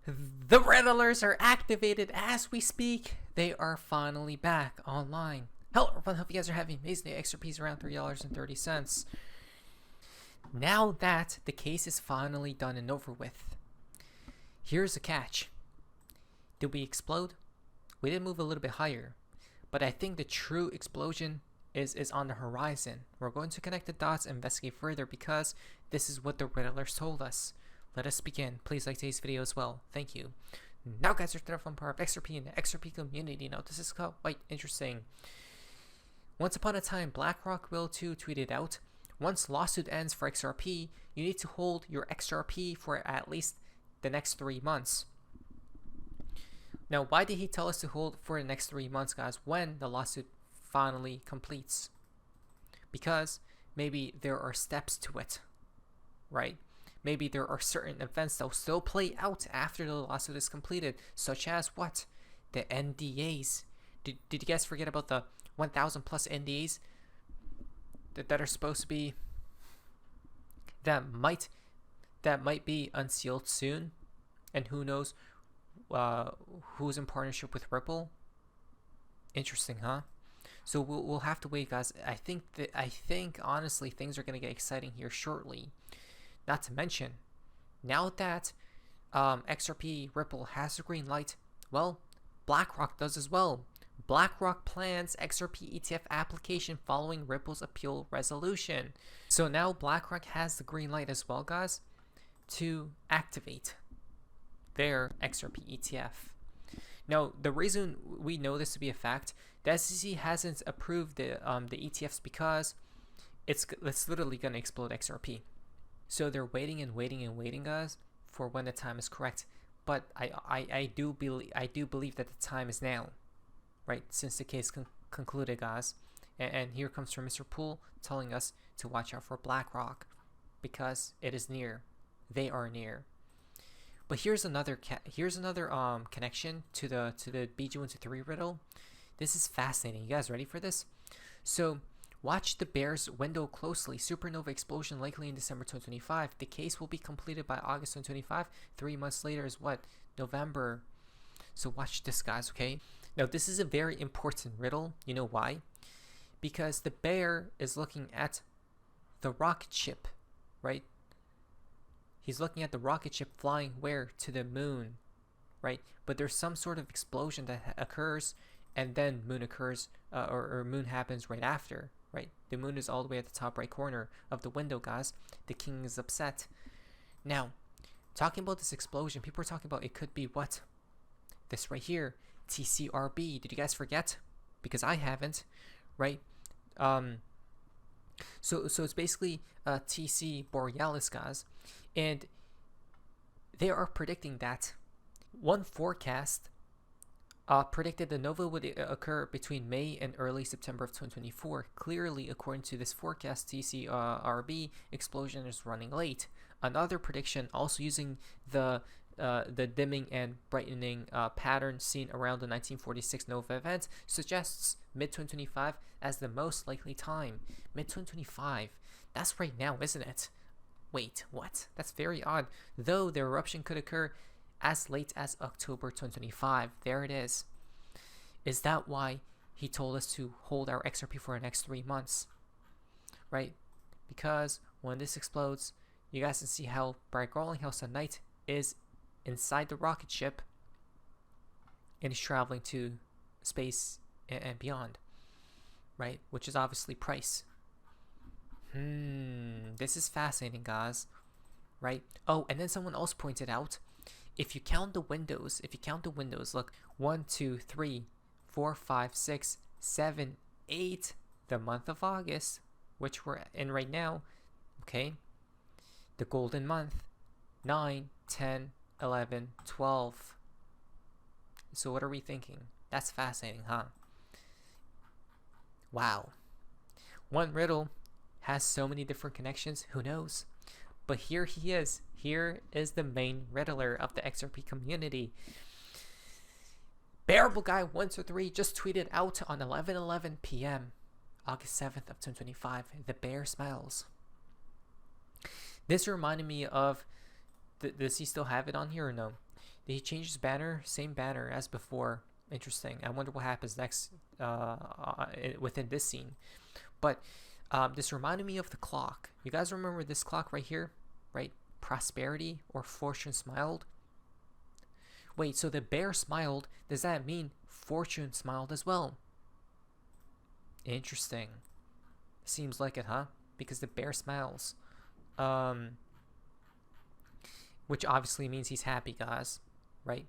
The Riddlers are activated as we speak. They are finally back online. Hello everyone, hope you guys are having an amazing day. XRP's around $3.30. Now that the case is finally done and over with, here's a catch. Did we explode? We did move a little bit higher, but I think the true explosion is on the horizon. We're going to connect the dots and investigate further because this is what the Riddlers told us. Let us begin. Please like today's video as well. Thank you. Now guys, we're from part of XRP and the XRP community. Now this is quite interesting. Once upon a time, BlackRock will too tweeted out, once lawsuit ends for XRP, you need to hold your XRP for at least the next 3 months. Now, why did he tell us to hold for the next 3 months, guys, when the lawsuit finally completes? Because maybe there are steps to it, right? Maybe there are certain events that will still play out after the lawsuit is completed, such as what? The NDAs. Did you guys forget about the 1,000 plus NDAs that are supposed to be, that might be unsealed soon, and who knows who's in partnership with Ripple? Interesting, huh? So we'll have to wait, guys. I think honestly things are gonna get exciting here shortly. Not to mention, now that XRP Ripple has a green light, well, BlackRock does as well. BlackRock plans XRP ETF application following Ripple's appeal resolution. So now BlackRock has the green light as well, guys, to activate their XRP ETF. Now, the reason we know this to be a fact, the SEC hasn't approved the ETFs because it's literally going to explode XRP. So they're waiting and waiting and waiting, guys, for when the time is correct. But I do believe that the time is now, right? Since the case concluded, guys. And here comes from Mr. Poole telling us to watch out for BlackRock because it is near. They are near. But here's another connection to the BG123 riddle. This is fascinating. You guys ready for this? So watch the bear's window closely. Supernova explosion likely in December 2025. The case will be completed by August 2025. 3 months later is what? November. So watch this, guys, okay? Now this is a very important riddle. You know why? Because the bear is looking at the rocket ship, right? He's looking at the rocket ship flying where? To the moon, right? But there's some sort of explosion that occurs, and then moon occurs, or moon happens right after, right? The moon is all the way at the top right corner of the window, guys. The king is upset. Now, talking about this explosion, people are talking about it could be what? This right here, TCRB. Did you guys forget? Because I haven't, right? So it's basically TC Borealis, guys, and they are predicting that one forecast predicted the nova would occur between May and early September of 2024. Clearly, according to this forecast, TCRB explosion is running late. Another prediction, also using the dimming and brightening pattern seen around the 1946 nova event, suggests mid-2025 as the most likely time. Mid-2025, that's right now, isn't it? Wait, what? That's very odd. Though the eruption could occur as late as October 2025. There it is. Is that why he told us to hold our XRP for the next 3 months? Right? Because when this explodes, you guys can see how bright glowing how sunlight is inside the rocket ship and is traveling to space and beyond, right? Which is obviously price. This is fascinating, guys, right? Oh, and then someone else pointed out, if you count the windows, look, 1, 2, 3, 4, 5, 6, 7, 8, the month of August, which we're in right now, okay? The golden month, 9, 10, 11, 12. So what are we thinking? That's fascinating, huh? Wow. One riddle has so many different connections. Who knows? But here he is. Here is the main riddler of the XRP community. Bearable Guy 123 just tweeted out on 11:11 p.m. August 7th of 2025. The bear smiles. This reminded me of, does he still have it on here or no? Did he change his banner? Same banner as before. Interesting. I wonder what happens next within this scene. But this reminded me of the clock. You guys remember this clock right here? Right? Prosperity or fortune smiled? Wait, so the bear smiled. Does that mean fortune smiled as well? Interesting. Seems like it, huh? Because the bear smiles. Which obviously means he's happy, guys. Right?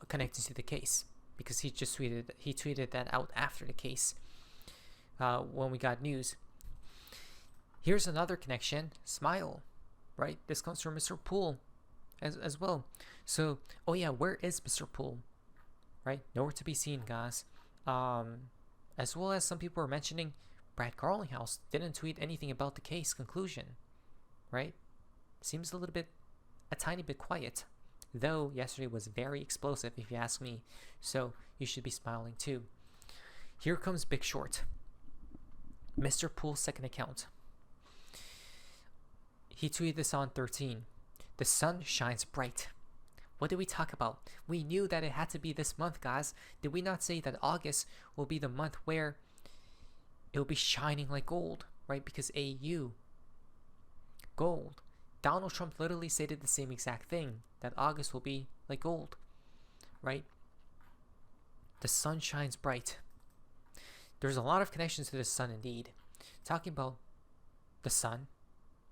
Connected to the case. Because he tweeted that out after the case. When we got news. Here's another connection. Smile. Right? This comes from Mr. Poole as well. So, oh yeah, where is Mr. Poole? Right? Nowhere to be seen, guys. As well as some people are mentioning Brad Garlinghouse didn't tweet anything about the case conclusion. Right? Seems a tiny bit quiet. Though yesterday was very explosive, if you ask me. So, you should be smiling too. Here comes Big Short. Mr. Poole's second account. He tweeted this on 13. The sun shines bright. What did we talk about? We knew that it had to be this month, guys. Did we not say that August will be the month where it will be shining like gold, right? Because AU, gold. Donald Trump literally stated the same exact thing, that August will be like gold, right? The sun shines bright. There's a lot of connections to the sun indeed. Talking about the sun,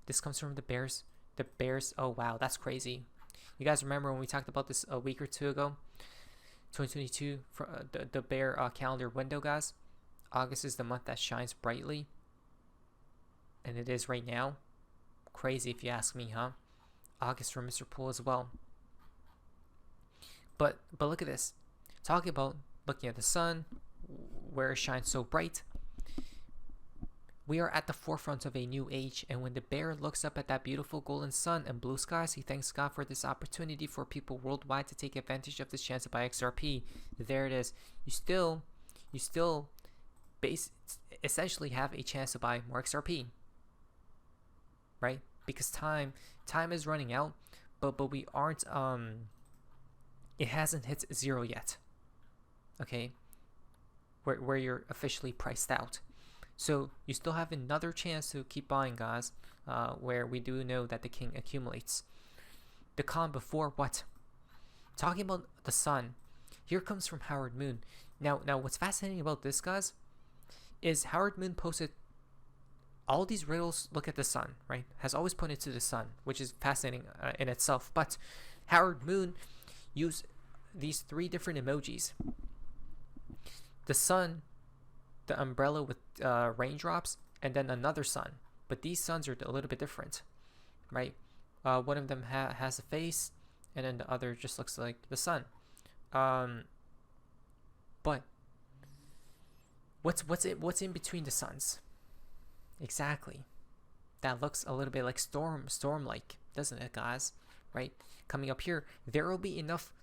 this comes from the Bears. The Bears, oh wow, that's crazy. You guys remember when we talked about this a week or two ago? 2022, for the bear calendar window, guys. August is the month that shines brightly. And it is right now. Crazy if you ask me, huh? August for Mr. Poole as well. But look at this. Talking about looking at the sun, where it shines so bright. We are at the forefront of a new age, and when the bear looks up at that beautiful golden sun and blue skies, he thanks God for this opportunity for people worldwide to take advantage of this chance to buy XRP. There it is. You still essentially have a chance to buy more XRP, right? Because time is running out, but we aren't it hasn't hit zero yet. Okay, where you're officially priced out. So you still have another chance to keep buying, guys, where we do know that the king accumulates. The con before what? Talking about the sun, here comes from Howard Moon. Now what's fascinating about this, guys, is Howard Moon posted all these riddles look at the sun, right? Has always pointed to the sun, which is fascinating in itself. But Howard Moon used these 3 different emojis. The sun, the umbrella with raindrops, and then another sun. But these suns are a little bit different, right? One of them has a face, and then the other just looks like the sun. But what's in between the suns? Exactly. That looks a little bit like storm-like, doesn't it, guys? Right? Coming up here, there will be enough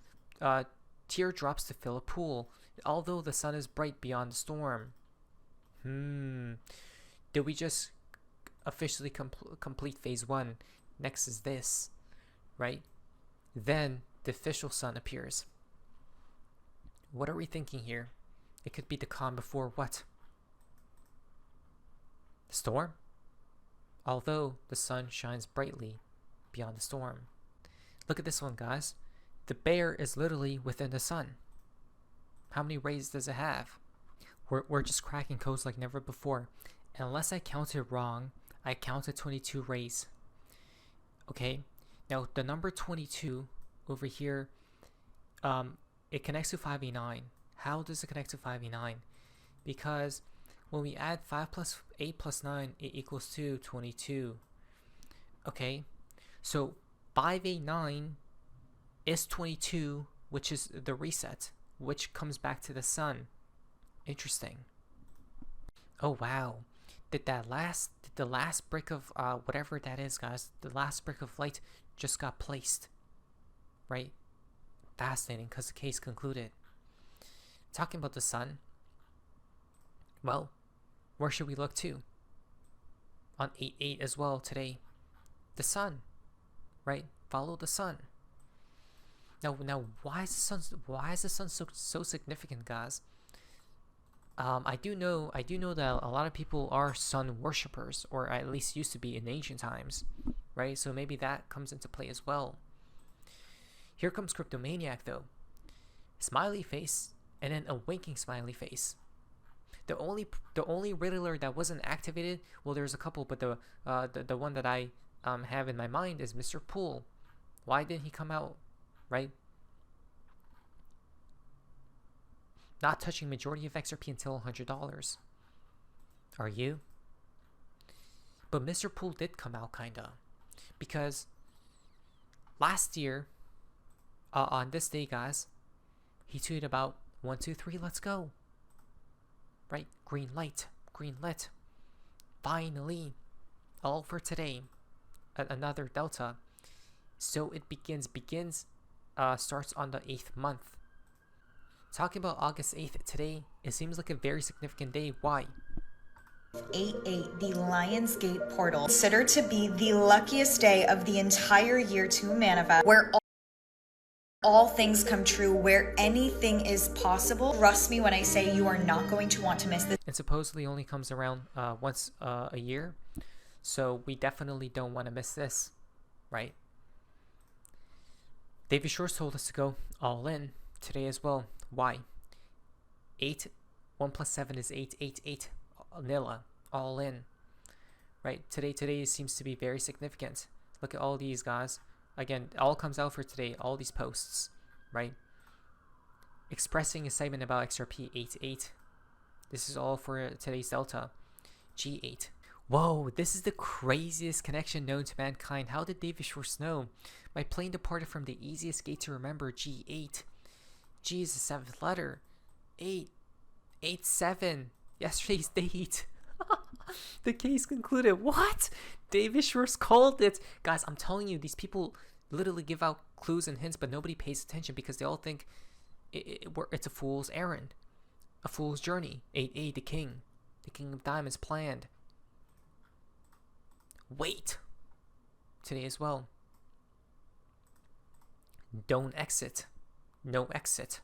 teardrops to fill a pool, although the sun is bright beyond the storm. Did we just officially complete phase 1? Next is this, right? Then the official sun appears. What are we thinking here? It could be the calm before what? The storm? Although the sun shines brightly beyond the storm. Look at this one, guys. The bear is literally within the sun. How many rays does it have? We're just cracking codes like never before. Unless I counted wrong, I counted 22 rays. Okay, now the number 22 over here, it connects to 5e9. How does it connect to 5e9? Because when we add 5 plus 8 plus 9, it equals to 22. Okay, so 5e9 is 22, which is the reset, which comes back to the sun. Interesting. Oh wow. Did the last brick of whatever that is, guys, the last brick of light just got placed, right? Fascinating, because the case concluded. Talking about the sun, well, where should we look to? On 8/8 as well today. The sun, right? Follow the sun. Now, why is the sun so significant, guys? I do know that a lot of people are sun worshippers, or at least used to be in ancient times, right? So maybe that comes into play as well. Here comes Cryptomaniac though. Smiley face, and then a winking smiley face. The only Riddler that wasn't activated, well, there's a couple, but the one that I have in my mind is Mr. Pool. Why didn't he come out, right? Not touching majority of XRP until $100. Are you? But Mr. Pool did come out kinda, because last year on this day, guys, he tweeted about 1, 2, 3, let's go. Right? Green light, green lit. Finally, all for today. Another delta. So it starts on the 8th month. Talking about August 8th today, it seems like a very significant day. Why? 8/8, the Lionsgate portal, considered to be the luckiest day of the entire year to manifest, where all things come true, where anything is possible. Trust me when I say you are not going to want to miss this. It supposedly only comes around once a year, so we definitely don't want to miss this, right? David Schwartz told us to go all in today as well. Why? 1 + 7 is 8, 8, 8, vanilla, all in, right? Today seems to be very significant. Look at all these guys. Again, all comes out for today, all these posts, right? Expressing excitement about XRP 8.8. This is all for today's delta. G8. Whoa, this is the craziest connection known to mankind. How did David Schwartz know? My plane departed from the easiest gate to remember, G8. G is the 7th letter. 8. 8, 7. Yesterday's date. The case concluded. What? David Schwartz called it. Guys, I'm telling you, these people literally give out clues and hints, but nobody pays attention because they all think it's a fool's errand, a fool's journey. 8A, the king of diamonds planned. Wait. Today as well. Don't exit. No exit.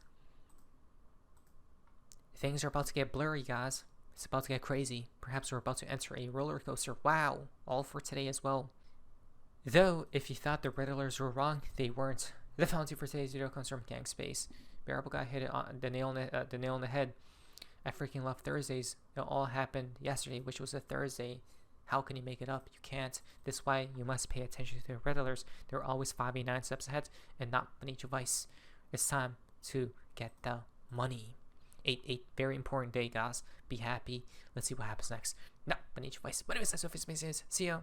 Things are about to get blurry, guys. It's about to get crazy. Perhaps we're about to enter a roller coaster. Wow. All for today as well. Though, if you thought the Riddlers were wrong, they weren't. The fountain for today's video comes from Gang Space. Bearable guy hit it on the nail on the head. I freaking love Thursdays. It all happened yesterday, which was a Thursday. How can you make it up? You can't. This is why you must pay attention to the Riddlers. They're always 5 9 steps ahead and not beneath your vice. It's time to get the money. 8/8, very important day, guys. Be happy. Let's see what happens next. Not beneath your vice. But anyways, that's what it's. See ya.